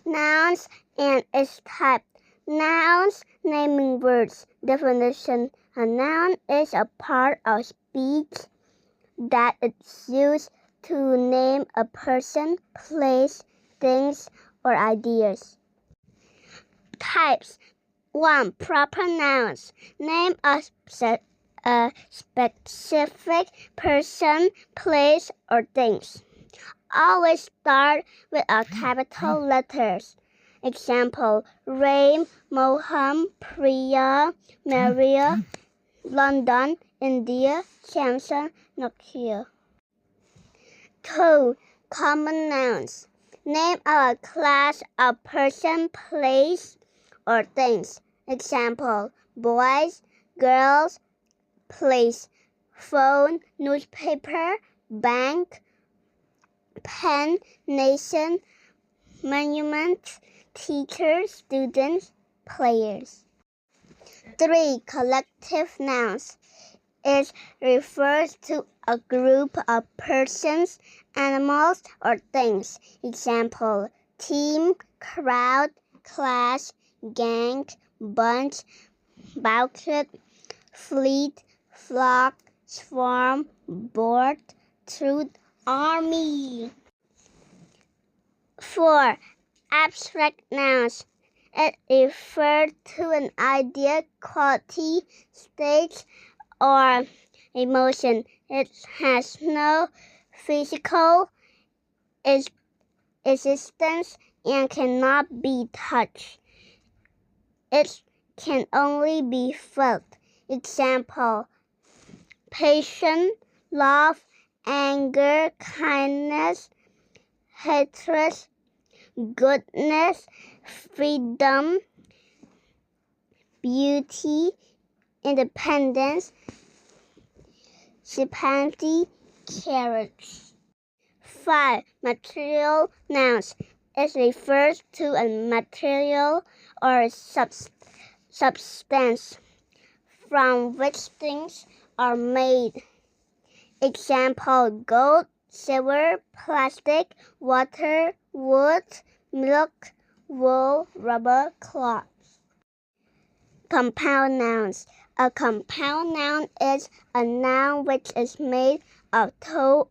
Nouns and its type. Nouns, naming words. Definition. A noun is a part of speech that is used to name a person, place, things, or ideas. Types. 1. Proper nouns. Name a specific person, place, or things. Always start with a capital letters. Example, Rain, Moham, Priya, Maria, London, India, Samson, Nokia. 2. Common nouns. Name a class of person, place, or things. Example, boys, girls, place, phone, newspaper, bank, pen, nation, monument, teachers, students, players. 3. Collective nouns. It refers to a group of persons, animals, or things. Example, team, crowd, class, gang, bunch, bucket, fleet, flock, swarm, board, troop, army. 4. Abstract nouns. It refers to an idea, quality, state, or emotion. It has no physical existence and cannot be touched. It can only be felt. Example, patience, love, anger, kindness, hatred, goodness, freedom, beauty, independence, sympathy, courage. 5. Material nouns. It refers to a material or substance from which things are made. Example, gold, silver, plastic, water, wood, milk, wool, rubber, cloth. Compound nouns. A compound noun is a noun which is made of two or